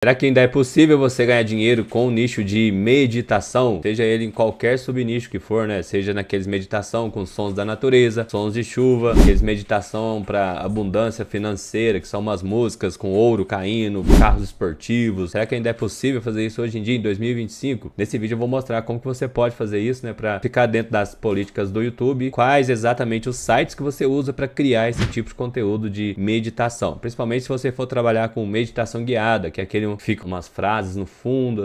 Será que ainda é possível você ganhar dinheiro com o nicho de meditação? Seja ele em qualquer subnicho que for, né? Seja naqueles meditação com sons da natureza, sons de chuva, aqueles meditação para abundância financeira, que são umas músicas com ouro caindo, carros esportivos. Será que ainda é possível fazer isso hoje em dia, em 2025? Nesse vídeo eu vou mostrar como que você pode fazer isso, né? Para ficar dentro das políticas do YouTube, quais exatamente os sites que você usa para criar esse tipo de conteúdo de meditação. Principalmente se você for trabalhar com meditação guiada, que é aquele fica umas frases no fundo,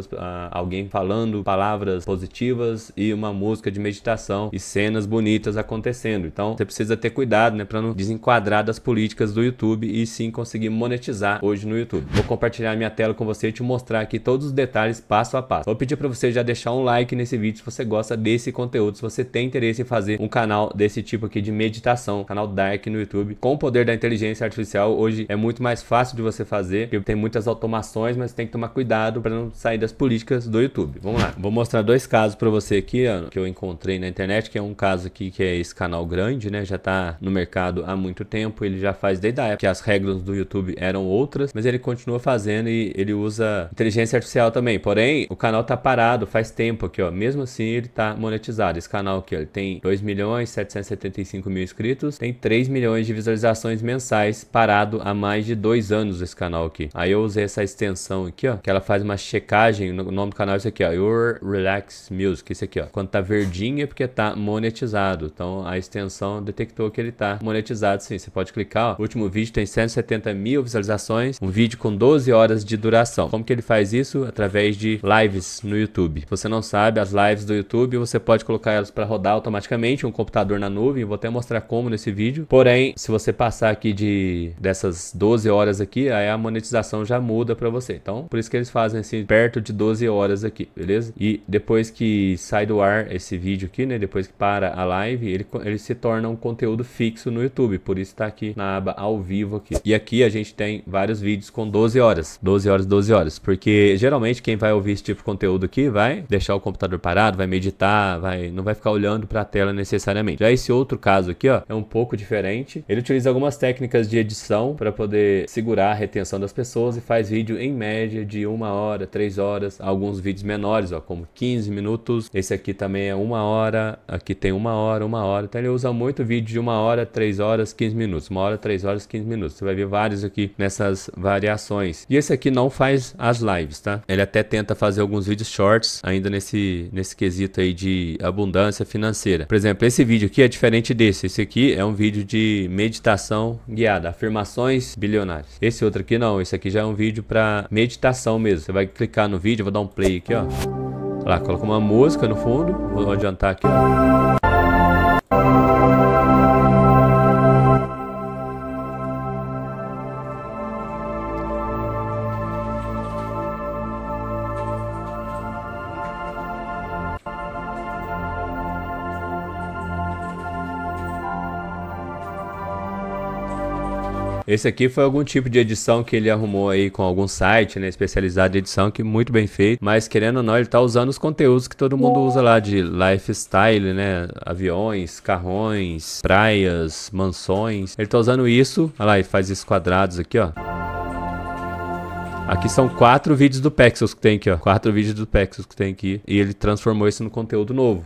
alguém falando palavras positivas e uma música de meditação e cenas bonitas acontecendo. Então você precisa ter cuidado, né, para não desenquadrar das políticas do YouTube e sim conseguir monetizar hoje no YouTube. Vou compartilhar minha tela com você e te mostrar aqui todos os detalhes passo a passo. Vou pedir para você já deixar um like nesse vídeo se você gosta desse conteúdo, se você tem interesse em fazer um canal desse tipo aqui de meditação, canal Dark no YouTube. Com o poder da inteligência artificial, hoje é muito mais fácil de você fazer, porque tem muitas automações, mas tem que tomar cuidado para não sair das políticas do YouTube. Vamos lá. Vou mostrar dois casos para você aqui, ó, que eu encontrei na internet, que é um caso aqui que é esse canal grande, né? Já tá no mercado há muito tempo, ele já faz desde a época que as regras do YouTube eram outras, mas ele continua fazendo e ele usa inteligência artificial também. Porém, o canal tá parado faz tempo aqui, ó. Mesmo assim, ele tá monetizado. Esse canal aqui, ó, ele tem 2.775.000 inscritos, tem 3 milhões de visualizações mensais, parado há mais de 2 anos esse canal aqui. Aí eu usei essa extensão aqui, ó, que ela faz uma checagem. O nome do canal é isso aqui, ó, Your Relax Music, esse aqui, ó. Quando tá verdinho é porque tá monetizado. Então a extensão detectou que ele tá monetizado, sim. Você pode clicar, ó. O último vídeo tem 170.000 visualizações, um vídeo com 12 horas de duração. Como que ele faz isso? Através de lives no YouTube. Se você não sabe, as lives do YouTube, você pode colocar elas para rodar automaticamente, um computador na nuvem. Vou até mostrar como nesse vídeo. Porém, se você passar aqui dessas 12 horas aqui, aí a monetização já muda para você. Então, por isso que eles fazem assim, perto de 12 horas aqui, beleza? E depois que sai do ar esse vídeo aqui, né? Depois que para a live, ele se torna um conteúdo fixo no YouTube. Por isso tá aqui na aba ao vivo aqui. E aqui a gente tem vários vídeos com 12 horas. 12 horas, 12 horas. Porque geralmente quem vai ouvir esse tipo de conteúdo aqui vai deixar o computador parado, vai meditar, não vai ficar olhando para a tela necessariamente. Já esse outro caso aqui, ó, é um pouco diferente. Ele utiliza algumas técnicas de edição para poder segurar a retenção das pessoas e faz vídeo em média de 1 hora, 3 horas, alguns vídeos menores, ó, como 15 minutos. Esse aqui também é 1 hora, aqui tem 1 hora, 1 hora. Então ele usa muito vídeo de 1 hora, 3 horas, 15 minutos. 1 hora, 3 horas, 15 minutos. Você vai ver vários aqui nessas variações. E esse aqui não faz as lives, tá? Ele até tenta fazer alguns vídeos shorts ainda nesse quesito aí de abundância financeira. Por exemplo, esse vídeo aqui é diferente desse. Esse aqui é um vídeo de meditação guiada, afirmações bilionárias. Esse outro aqui não, esse aqui já é um vídeo para meditação mesmo. Você vai clicar no vídeo, eu vou dar um play aqui, ó. Olha lá, coloca uma música no fundo, vou adiantar aqui, ó. Esse aqui foi algum tipo de edição que ele arrumou aí com algum site, né, especializado em edição, que muito bem feito. Mas querendo ou não, ele tá usando os conteúdos que todo mundo usa lá de lifestyle, né, aviões, carrões, praias, mansões. Ele tá usando isso, olha lá, ele faz esses quadrados aqui, ó. Aqui são 4 vídeos do Pexels que tem aqui, ó. 4 vídeos do Pexels que tem aqui. E ele transformou isso no conteúdo novo.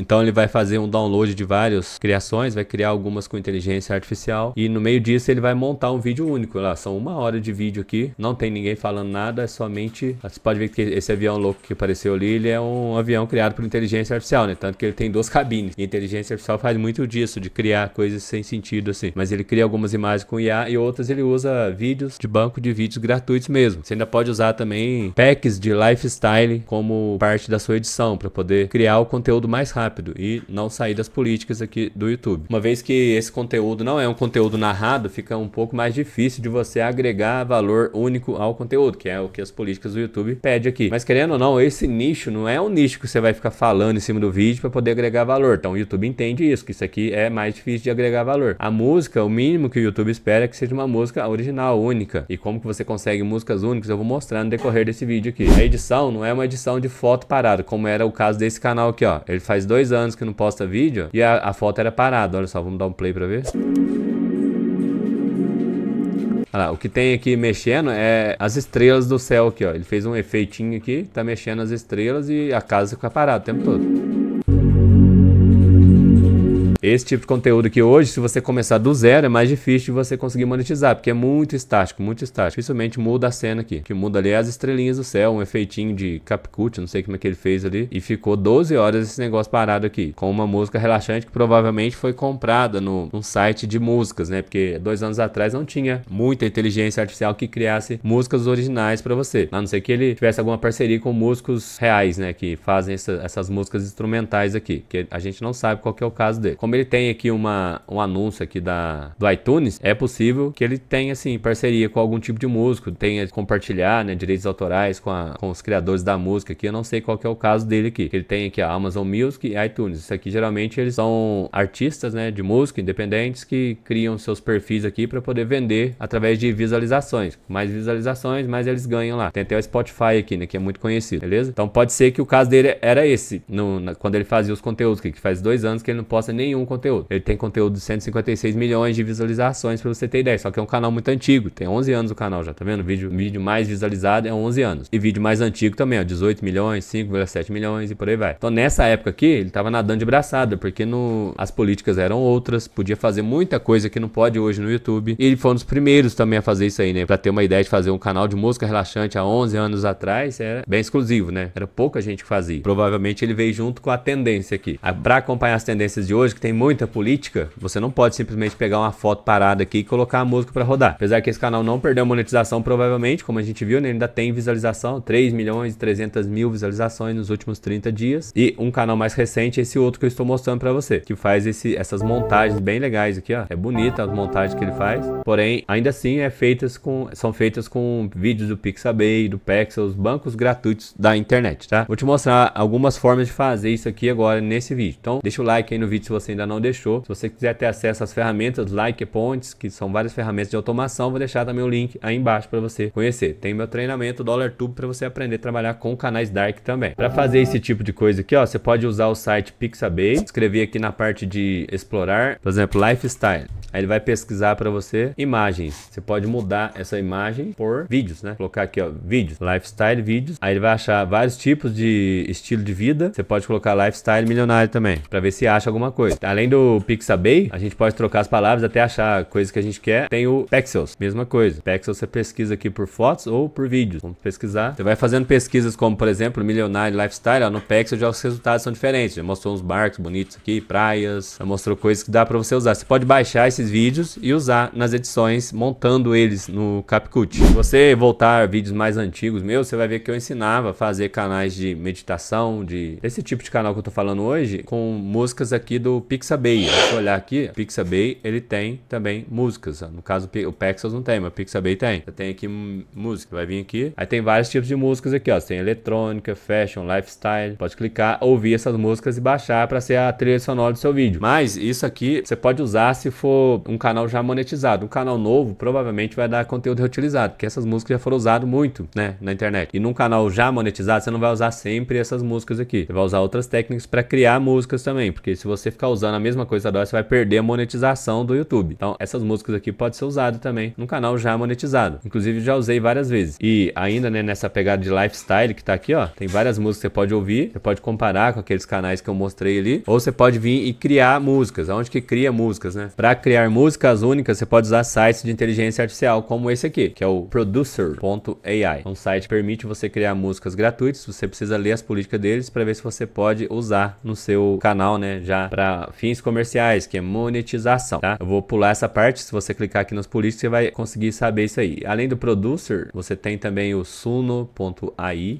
Então ele vai fazer um download de várias criações, vai criar algumas com inteligência artificial e no meio disso ele vai montar um vídeo único. Lá são 1 hora de vídeo aqui, não tem ninguém falando nada, é somente... Você pode ver que esse avião louco que apareceu ali, ele é um avião criado por inteligência artificial, né? Tanto que ele tem 2 cabines. E a inteligência artificial faz muito disso, de criar coisas sem sentido assim. Mas ele cria algumas imagens com IA e outras ele usa vídeos de banco de vídeos gratuitos mesmo. Você ainda pode usar também packs de lifestyle como parte da sua edição, para poder criar o conteúdo mais rápido e não sair das políticas aqui do YouTube. Uma vez que esse conteúdo não é um conteúdo narrado, fica um pouco mais difícil de você agregar valor único ao conteúdo, que é o que as políticas do YouTube pedem aqui. Mas querendo ou não, esse nicho não é um nicho que você vai ficar falando em cima do vídeo para poder agregar valor. Então o YouTube entende isso, que isso aqui é mais difícil de agregar valor. A música, o mínimo que o YouTube espera é que seja uma música original, única. E como que você consegue músicas únicas, eu vou mostrar no decorrer desse vídeo aqui. A edição não é uma edição de foto parada, como era o caso desse canal aqui, ó. Ele faz 2 anos que não posta vídeo e a foto era parada. Olha só, vamos dar um play pra ver. Olha lá, o que tem aqui mexendo é as estrelas do céu aqui, ó. Ele fez um efeitinho aqui, tá mexendo as estrelas e a casa fica parada o tempo todo. Esse tipo de conteúdo aqui hoje, se você começar do zero, é mais difícil de você conseguir monetizar, porque é muito estático, muito estático. Dificilmente muda a cena aqui. O que muda ali é as estrelinhas do céu, um efeitinho de CapCut, não sei como é que ele fez ali. E ficou 12 horas esse negócio parado aqui, com uma música relaxante que provavelmente foi comprada num site de músicas, né? Porque 2 anos atrás não tinha muita inteligência artificial que criasse músicas originais pra você. A não ser que ele tivesse alguma parceria com músicos reais, né? Que fazem essas músicas instrumentais aqui, que a gente não sabe qual que é o caso dele. Como ele tem aqui um anúncio aqui do iTunes, é possível que ele tenha, assim, parceria com algum tipo de músico, tenha compartilhar, né, direitos autorais com os criadores da música aqui. Eu não sei qual que é o caso dele aqui. Ele tem aqui a Amazon Music e iTunes. Isso aqui, geralmente, eles são artistas, né, de música, independentes, que criam seus perfis aqui para poder vender através de visualizações. Mais visualizações, mais eles ganham lá. Tem até o Spotify aqui, né, que é muito conhecido, beleza? Então, pode ser que o caso dele era esse, quando ele fazia os conteúdos, que faz 2 anos que ele não posta nenhum conteúdo. Ele tem conteúdo de 156 milhões de visualizações, pra você ter ideia. Só que é um canal muito antigo, tem 11 anos o canal já, tá vendo? Vídeo mais visualizado é 11 anos. E vídeo mais antigo também, ó, 18 milhões, 5,7 milhões e por aí vai. Então nessa época aqui, ele tava nadando de braçada, porque as políticas eram outras, podia fazer muita coisa que não pode hoje no YouTube. E ele foi um dos primeiros também a fazer isso aí, né? Pra ter uma ideia de fazer um canal de música relaxante há 11 anos atrás, era bem exclusivo, né? Era pouca gente que fazia. Provavelmente ele veio junto com a tendência aqui. Pra acompanhar as tendências de hoje, que tem muita política, você não pode simplesmente pegar uma foto parada aqui e colocar a música pra rodar. Apesar que esse canal não perdeu monetização, provavelmente, como a gente viu, né, ainda tem visualização, 3 milhões e 300 mil visualizações nos últimos 30 dias. E um canal mais recente, esse outro que eu estou mostrando pra você, que faz essas montagens bem legais aqui, ó. É bonita as montagens que ele faz, porém, ainda assim são feitas com vídeos do Pixabay, do Pexels, bancos gratuitos da internet, tá? Vou te mostrar algumas formas de fazer isso aqui agora nesse vídeo. Então, deixa o like aí no vídeo se você ainda não deixou. Se você quiser ter acesso às ferramentas Like Points, que são várias ferramentas de automação, vou deixar também o link aí embaixo para você conhecer. Tem meu treinamento DollarTube para você aprender a trabalhar com canais Dark também. Para fazer esse tipo de coisa aqui, ó, você pode usar o site Pixabay, escrever aqui na parte de explorar, por exemplo, Lifestyle. Aí ele vai pesquisar para você imagens. Você pode mudar essa imagem por vídeos, né? Colocar aqui, ó, vídeos, lifestyle, vídeos. Aí ele vai achar vários tipos de estilo de vida. Você pode colocar lifestyle milionário também, para ver se acha alguma coisa. Além do Pixabay, a gente pode trocar as palavras até achar coisas que a gente quer. Tem o Pexels, mesma coisa. Pexels você pesquisa aqui por fotos ou por vídeos. Vamos pesquisar. Você vai fazendo pesquisas como, por exemplo, milionário, lifestyle. Ó, no Pexels já os resultados são diferentes. Já mostrou uns barcos bonitos aqui, praias. Já mostrou coisas que dá para você usar. Você pode baixar esses vídeos e usar nas edições, montando eles no CapCut. Se você voltar a vídeos mais antigos meus, você vai ver que eu ensinava a fazer canais de meditação, esse tipo de canal que eu tô falando hoje, com músicas aqui do Pixabay. Se eu olhar aqui, Pixabay, ele tem também músicas. No caso, o Pexels não tem, mas o Pixabay tem. Você tem aqui música, vai vir aqui. Aí tem vários tipos de músicas aqui, ó. Você tem eletrônica, fashion, lifestyle. Pode clicar, ouvir essas músicas e baixar para ser a trilha sonora do seu vídeo. Mas isso aqui você pode usar se for um canal já monetizado. Um canal novo provavelmente vai dar conteúdo reutilizado, porque essas músicas já foram usadas muito, né, na internet. E num canal já monetizado, você não vai usar sempre essas músicas aqui. Você vai usar outras técnicas para criar músicas também, porque se você ficar usando a mesma coisa toda hora, você vai perder a monetização do YouTube. Então, essas músicas aqui podem ser usadas também num canal já monetizado. Inclusive, já usei várias vezes. E ainda, né, nessa pegada de lifestyle que tá aqui, ó, tem várias músicas que você pode ouvir, você pode comparar com aqueles canais que eu mostrei ali, ou você pode vir e criar músicas. Aonde que cria músicas, né? Para criar músicas únicas, você pode usar sites de inteligência artificial, como esse aqui, que é o Producer.ai. É um site que permite você criar músicas gratuitas. Você precisa ler as políticas deles para ver se você pode usar no seu canal, né, já para fins comerciais, que é monetização, tá? Eu vou pular essa parte. Se você clicar aqui nas políticas, você vai conseguir saber isso aí. Além do Producer, você tem também o Suno.ai,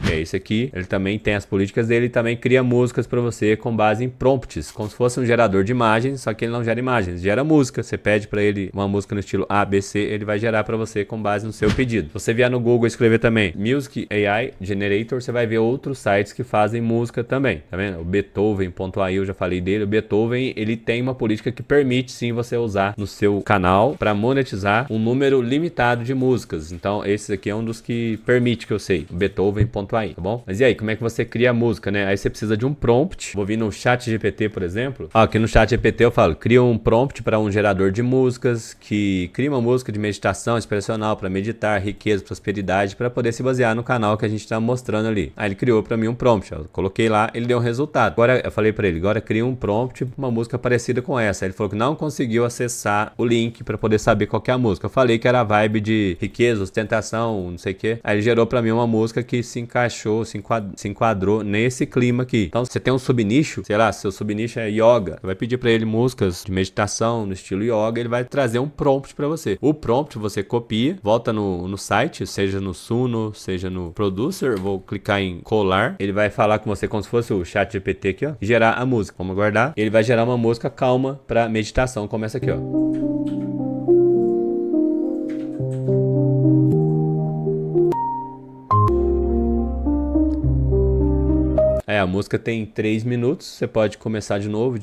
que é esse aqui. Ele também tem as políticas dele e também cria músicas para você com base em prompts, como se fosse um gerador de imagens, só que ele não gera imagens, gera música. Você pede para ele uma música no estilo ABC, ele vai gerar para você com base no seu pedido. Se você vier no Google e escrever também Music AI Generator, você vai ver outros sites que fazem música também, tá vendo? O Beethoven.ai eu já falei falei dele, o Beethoven, ele tem uma política que permite sim você usar no seu canal para monetizar um número limitado de músicas. Então esse aqui é um dos que permite, que eu sei, Beethoven.ai, tá bom? Mas e aí, como é que você cria a música, né? Aí você precisa de um prompt. Vou vir no ChatGPT, por exemplo. Ó, aqui no ChatGPT eu falo, cria um prompt para um gerador de músicas que cria uma música de meditação inspiracional para meditar, riqueza, prosperidade, para poder se basear no canal que a gente está mostrando ali. Aí ele criou para mim um prompt, ó. Eu coloquei lá, ele deu um resultado. Agora eu falei para ele, agora cria um prompt, uma música parecida com essa. Aí ele falou que não conseguiu acessar o link para poder saber qual que é a música. Eu falei que era a vibe de riqueza, ostentação, não sei o que. Aí ele gerou para mim uma música que se encaixou, se enquadrou nesse clima aqui. Então você tem um subnicho, sei lá, seu subnicho é yoga, você vai pedir para ele músicas de meditação no estilo yoga, ele vai trazer um prompt para você. O prompt você copia, volta no site, seja no Suno, seja no Producer, vou clicar em colar, ele vai falar com você como se fosse o ChatGPT aqui, ó, e gerar a música. Vamos aguardar. Ele vai gerar uma música calma para meditação, como essa aqui, ó. A música tem 3 minutos, você pode começar de novo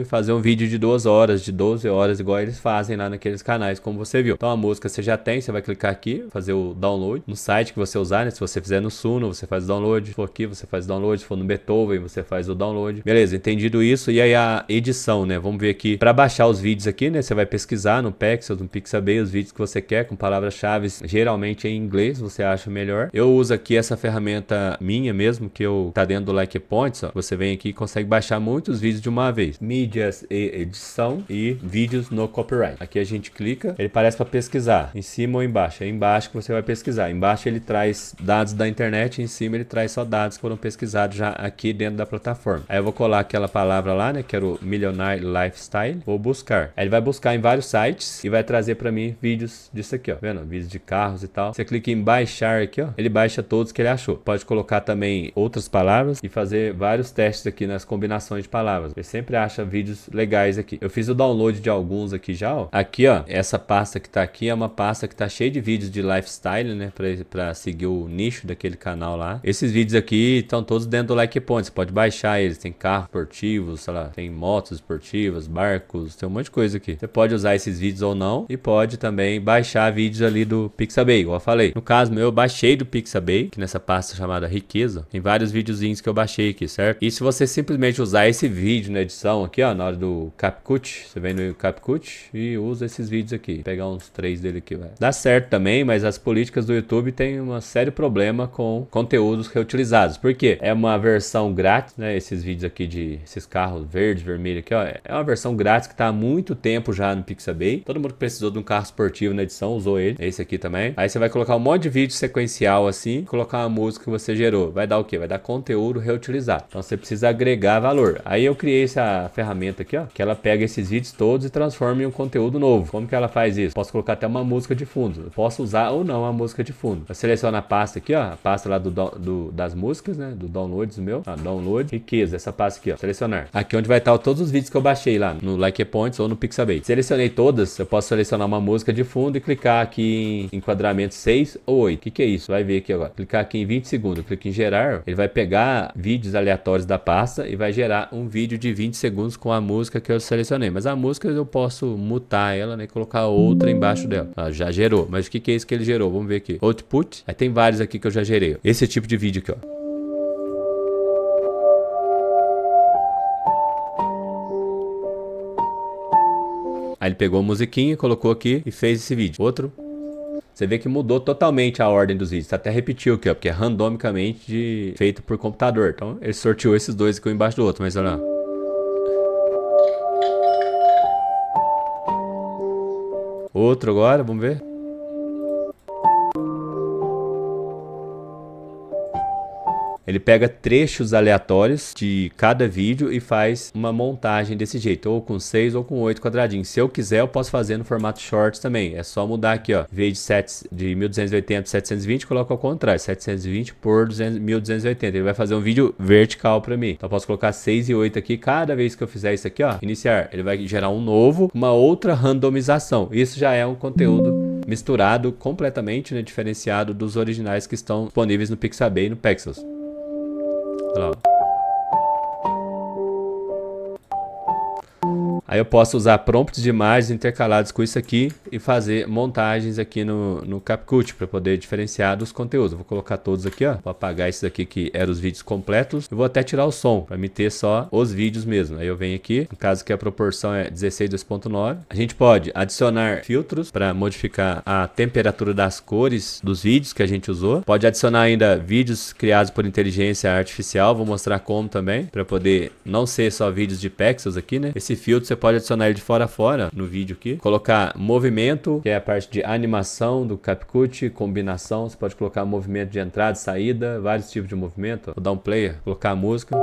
e fazer um vídeo de 2 horas, de 12 horas, igual eles fazem lá naqueles canais, como você viu. Então a música você já tem, você vai clicar aqui, fazer o download no site que você usar, né? Se você fizer no Suno, você faz o download, se for aqui, você faz o download, se for no Beethoven, você faz o download. Beleza, entendido isso, e aí a edição, né? Vamos ver aqui, para baixar os vídeos aqui, né? Você vai pesquisar no Pexels, no Pixabay, os vídeos que você quer, com palavras-chave, geralmente em inglês, você acha melhor. Eu uso aqui essa ferramenta minha mesmo, que tá dentro do Like Points, ó. Você vem aqui e consegue baixar muitos vídeos de uma vez. Mídias e edição e vídeos no copyright. Aqui a gente clica, ele parece para pesquisar, em cima ou embaixo. É embaixo que você vai pesquisar. Embaixo ele traz dados da internet, em cima ele traz só dados que foram pesquisados já aqui dentro da plataforma. Aí eu vou colar aquela palavra lá, né, que era o Millionaire Lifestyle. Vou buscar. Aí ele vai buscar em vários sites e vai trazer para mim vídeos disso aqui, ó. Vendo? Vídeos de carros e tal. Você clica em baixar aqui, ó. Ele baixa todos que ele achou. Pode colocar também outras palavras e fazer vários testes aqui nas combinações de palavras. Ele sempre acha vídeos legais aqui. Eu fiz o download de alguns aqui já, ó. Aqui, ó, essa pasta que tá aqui é uma pasta que tá cheia de vídeos de lifestyle, né, pra seguir o nicho daquele canal lá. Esses vídeos aqui estão todos dentro do Like Point. Você pode baixar eles. Tem carros esportivos, sei lá, tem motos esportivas, barcos, tem um monte de coisa aqui. Você pode usar esses vídeos ou não e pode também baixar vídeos ali do Pixabay, igual eu falei. No caso meu, eu baixei do Pixabay, que nessa pasta chamada Riqueza, tem vários videozinhos que eu baixei aqui, certo? E se você simplesmente usar esse vídeo na edição aqui, ó, na hora do CapCut, você vem no CapCut e usa esses vídeos aqui. Vou pegar uns 3 dele aqui, vai. Dá certo também, mas as políticas do YouTube têm um sério problema com conteúdos reutilizados. Por quê? É uma versão grátis, né? Esses vídeos aqui de esses carros verde, vermelho aqui, ó. É uma versão grátis que tá há muito tempo já no Pixabay. Todo mundo que precisou de um carro esportivo na edição usou ele. Esse aqui também. Aí você vai colocar um monte de vídeo sequencial assim, colocar uma música que você gerou. Vai dar o quê? Vai dar conteúdo reutilizado. Então você precisa agregar valor. Aí eu criei essa ferramenta aqui, ó, que ela pega esses vídeos todos e transforma em um conteúdo novo. Como que ela faz isso? Posso colocar até uma música de fundo. Eu posso usar ou não a música de fundo. Eu seleciono a pasta aqui, ó, a pasta lá das músicas, né, do downloads meu. Download, riqueza, essa pasta aqui, ó, selecionar. Aqui onde vai estar todos os vídeos que eu baixei lá, no Like Points ou no Pixabay. Selecionei todas, eu posso selecionar uma música de fundo e clicar aqui em enquadramento 6 ou 8. O que é isso? Vai ver aqui agora. Clicar aqui em 20 segundos, eu clico em gerar, ele vai pegar vídeos aleatórios da pasta e vai gerar um vídeo de 20 segundos com a música que eu selecionei. Mas a música eu posso mutar ela, né, e colocar outra embaixo dela. Já gerou. Mas o que é isso que ele gerou? Vamos ver aqui. Output. Aí tem vários aqui que eu já gerei. Esse tipo de vídeo aqui, ó. Aí ele pegou a musiquinha, colocou aqui e fez esse vídeo. Outro. Você vê que mudou totalmente a ordem dos vídeos. Até repetiu aqui, ó, porque é randomicamente feito por computador. Então ele sorteou esses dois aqui um embaixo do outro. Mas olha lá. Outro agora, vamos ver. Ele pega trechos aleatórios de cada vídeo e faz uma montagem desse jeito, ou com 6 ou com 8 quadradinhos. Se eu quiser, eu posso fazer no formato shorts também. É só mudar aqui, ó. Em vez de 1280 por 720, coloca ao contrário, 720 por 1280. Ele vai fazer um vídeo vertical para mim. Então eu posso colocar 6 e 8 aqui. Cada vez que eu fizer isso aqui, ó, iniciar, ele vai gerar um novo, uma outra randomização. Isso já é um conteúdo misturado completamente, né, diferenciado dos originais que estão disponíveis no Pixabay e no Pexels. Olha lá. Aí eu posso usar prompts de imagens intercalados com isso aqui e fazer montagens aqui no CapCut para poder diferenciar dos conteúdos. Eu vou colocar todos aqui, ó. Vou apagar esses aqui que eram os vídeos completos. Eu vou até tirar o som para me ter só os vídeos mesmo. Aí eu venho aqui, no caso que a proporção é 16:2.9. A gente pode adicionar filtros para modificar a temperatura das cores dos vídeos que a gente usou. Pode adicionar ainda vídeos criados por inteligência artificial. Vou mostrar como também, para poder não ser só vídeos de pixels aqui, né? Esse filtro você pode adicionar ele de fora a fora no vídeo aqui. Colocar movimento, que é a parte de animação do CapCut, combinação. Você pode colocar movimento de entrada e saída, vários tipos de movimento. Vou dar um play, colocar a música.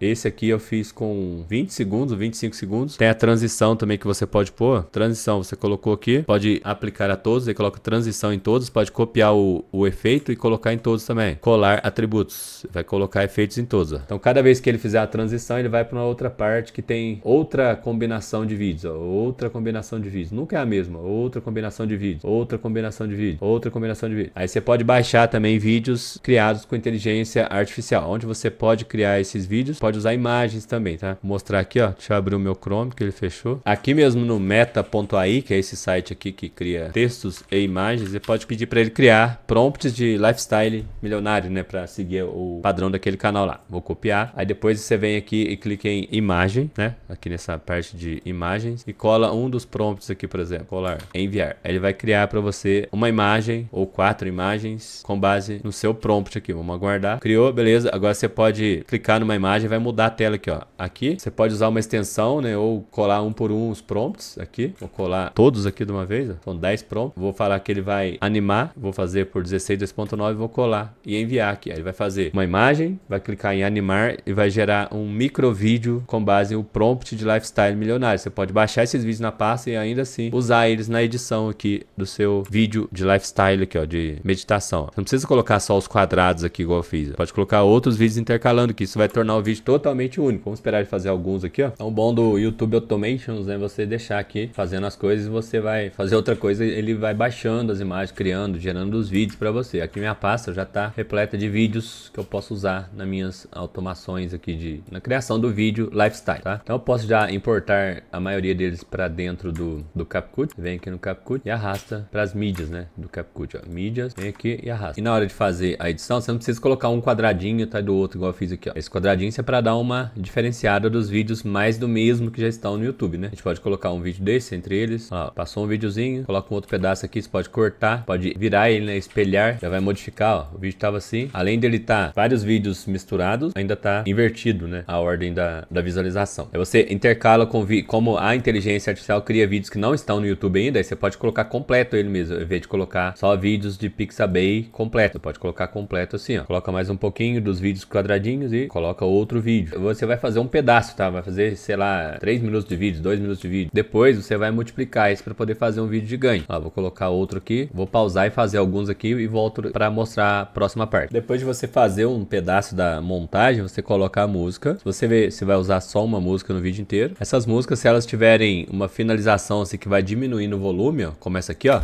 Esse aqui eu fiz com 20 segundos, 25 segundos. Tem a transição também que você pode pôr. Transição você colocou aqui. Pode aplicar a todos. Aí coloca transição em todos. Pode copiar o efeito e colocar em todos também. Colar atributos. Vai colocar efeitos em todos. Ó. Então cada vez que ele fizer a transição, ele vai para uma outra parte que tem outra combinação de vídeos. Ó. Outra combinação de vídeos. Nunca é a mesma. Outra combinação de vídeos. Outra combinação de vídeos. Outra combinação de vídeos. Aí você pode baixar também vídeos criados com inteligência artificial. Onde você pode criar esses vídeos. Pode usar imagens também, tá? Vou mostrar aqui, ó. Deixa eu abrir o meu Chrome, que ele fechou. Aqui mesmo no meta.ai, que é esse site aqui que cria textos e imagens, você pode pedir para ele criar prompts de lifestyle milionário, né? Para seguir o padrão daquele canal lá. Vou copiar. Aí depois você vem aqui e clica em imagem, né? Aqui nessa parte de imagens e cola um dos prompts aqui, por exemplo. Colar, enviar. Aí ele vai criar para você uma imagem ou 4 imagens com base no seu prompt aqui. Vamos aguardar. Criou, beleza. Agora você pode clicar numa imagem e vai mudar a tela aqui, ó. Aqui você pode usar uma extensão, né? Ou colar um por um os prompts aqui. Vou colar todos aqui de uma vez, ó. São 10 prompts. Vou falar que ele vai animar. Vou fazer por 16:2.9. Vou colar e enviar aqui. Aí ele vai fazer uma imagem, vai clicar em animar e vai gerar um micro vídeo com base no prompt de lifestyle milionário. Você pode baixar esses vídeos na pasta e ainda assim usar eles na edição aqui do seu vídeo de lifestyle aqui, ó, de meditação. Você não precisa colocar só os quadrados aqui igual eu fiz. Pode colocar outros vídeos intercalando aqui. Isso vai tornar o vídeo totalmente único. Vamos esperar ele fazer alguns aqui, ó. Então, o bom do YouTube Automations é você deixar aqui fazendo as coisas e você vai fazer outra coisa, ele vai baixando as imagens, criando, gerando os vídeos para você. Aqui minha pasta já tá repleta de vídeos que eu posso usar nas minhas automações aqui na criação do vídeo lifestyle, tá? Então eu posso já importar a maioria deles para dentro do CapCut. Vem aqui no CapCut e arrasta para as mídias, né? Do CapCut, ó. Mídias, vem aqui e arrasta. E na hora de fazer a edição, você não precisa colocar um quadradinho atrás do outro, igual eu fiz aqui, ó. Esse quadradinho é para dar uma diferenciada dos vídeos mais do mesmo que já estão no YouTube, né? A gente pode colocar um vídeo desse entre eles, ó, passou um videozinho, coloca um outro pedaço aqui, você pode cortar, pode virar ele, né, espelhar, já vai modificar, ó, o vídeo tava assim, além dele tá vários vídeos misturados, ainda tá invertido, né, a ordem da visualização. Aí você intercala com como a inteligência artificial cria vídeos que não estão no YouTube ainda, aí você pode colocar completo ele mesmo, ao invés de colocar só vídeos de Pixabay completo, você pode colocar completo assim, ó, coloca mais um pouquinho dos vídeos quadradinhos e coloca outro vídeo. Você vai fazer um pedaço, tá? Vai fazer, sei lá, 3 minutos de vídeo, 2 minutos de vídeo. Depois você vai multiplicar isso para poder fazer um vídeo de ganho. Ó, vou colocar outro aqui, vou pausar e fazer alguns aqui e volto para mostrar a próxima parte. Depois de você fazer um pedaço da montagem, você coloca a música. Se você vê, você vai usar só uma música no vídeo inteiro. Essas músicas, se elas tiverem uma finalização assim que vai diminuindo o volume, ó, começa aqui, ó.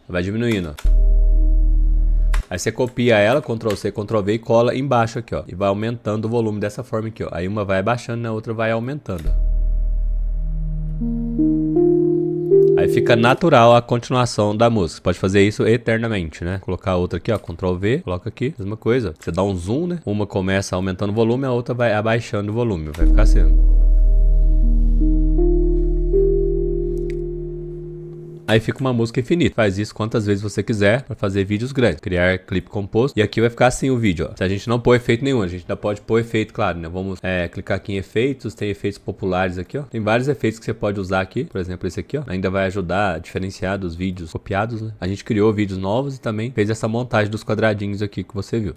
Vai diminuindo, ó. Aí você copia ela, Ctrl C, Ctrl V e cola embaixo aqui, ó. E vai aumentando o volume dessa forma aqui, ó. Aí uma vai abaixando, a outra vai aumentando, ó. Aí fica natural a continuação da música. Você pode fazer isso eternamente, né? Colocar outra aqui, ó. Ctrl V, coloca aqui, mesma coisa. Você dá um zoom, né? Uma começa aumentando o volume, a outra vai abaixando o volume. Vai ficar assim. Aí fica uma música infinita. Faz isso quantas vezes você quiser para fazer vídeos grandes. Criar clipe composto. E aqui vai ficar assim o vídeo, ó. Se a gente não pôr efeito nenhum, a gente ainda pode pôr efeito, claro, né? Vamos clicar aqui em efeitos. Tem efeitos populares aqui, ó. Tem vários efeitos que você pode usar aqui. Por exemplo, esse aqui, ó. Ainda vai ajudar a diferenciar dos vídeos copiados, né? A gente criou vídeos novos e também fez essa montagem dos quadradinhos aqui que você viu.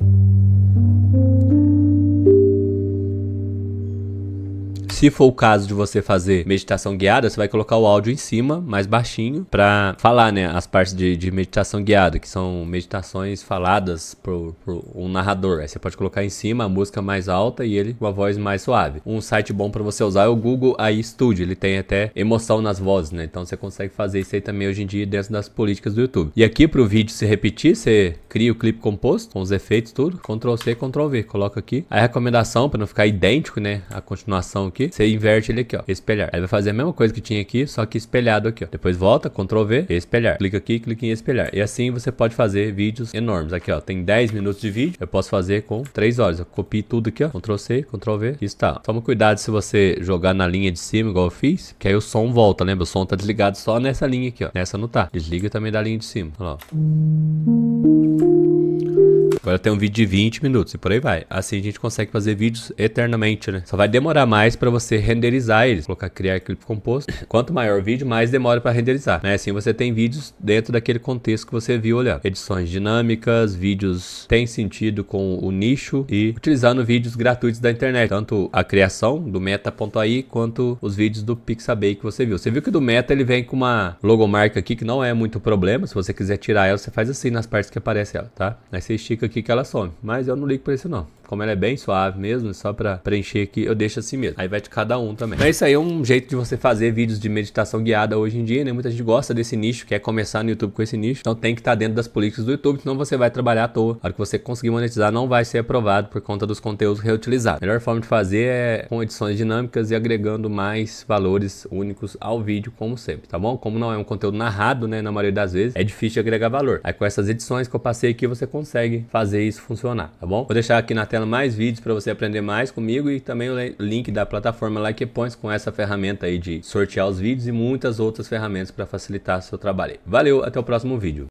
Se for o caso de você fazer meditação guiada, você vai colocar o áudio em cima, mais baixinho, pra falar, né, as partes de meditação guiada, que são meditações faladas por um narrador. Aí você pode colocar em cima a música mais alta e ele com a voz mais suave. Um site bom pra você usar é o Google AI Studio, ele tem até emoção nas vozes, né, então você consegue fazer isso aí também hoje em dia dentro das políticas do YouTube. E aqui pro vídeo se repetir, você cria o clipe composto, com os efeitos, tudo, Ctrl C, Ctrl V, coloca aqui. A recomendação, pra não ficar idêntico, né, a continuação aqui, você inverte ele aqui, ó, espelhar. Aí vai fazer a mesma coisa que tinha aqui, só que espelhado aqui, ó. Depois volta, Ctrl V, espelhar. Clica aqui, clica em espelhar. E assim você pode fazer vídeos enormes. Aqui, ó, tem 10 minutos de vídeo, eu posso fazer com 3 horas. Eu copio tudo aqui, ó, Ctrl C, Ctrl V, e está. Toma cuidado se você jogar na linha de cima, igual eu fiz, que aí o som volta, lembra? O som tá desligado só nessa linha aqui, ó. Nessa não tá. Desliga também da linha de cima. Olha lá, ó. Agora tem um vídeo de 20 minutos e por aí vai. Assim a gente consegue fazer vídeos eternamente, né? Só vai demorar mais para você renderizar eles. Colocar criar clipe composto. Quanto maior o vídeo, mais demora para renderizar, né? Assim você tem vídeos dentro daquele contexto que você viu olhando. Edições dinâmicas, vídeos tem sentido com o nicho e utilizando vídeos gratuitos da internet. Tanto a criação do Meta.ai quanto os vídeos do Pixabay que você viu. Você viu que do Meta ele vem com uma logomarca aqui que não é muito problema. Se você quiser tirar ela, você faz assim nas partes que aparece ela, tá? Aí você estica aqui que ela some, mas eu não ligo pra isso não. Como ela é bem suave mesmo, só pra preencher aqui, eu deixo assim mesmo. Aí vai de cada um também. Mas isso aí é um jeito de você fazer vídeos de meditação guiada hoje em dia, né? Muita gente gosta desse nicho, quer começar no YouTube com esse nicho. Então tem que estar dentro das políticas do YouTube, senão você vai trabalhar à toa. A hora que você conseguir monetizar, não vai ser aprovado por conta dos conteúdos reutilizados. A melhor forma de fazer é com edições dinâmicas e agregando mais valores únicos ao vídeo, como sempre, tá bom? Como não é um conteúdo narrado, né? Na maioria das vezes, é difícil de agregar valor. Aí com essas edições que eu passei aqui, você consegue fazer isso funcionar, tá bom? Vou deixar aqui na tela mais vídeos para você aprender mais comigo e também o link da plataforma Likepoints com essa ferramenta aí de sortear os vídeos e muitas outras ferramentas para facilitar seu trabalho. Valeu, até o próximo vídeo.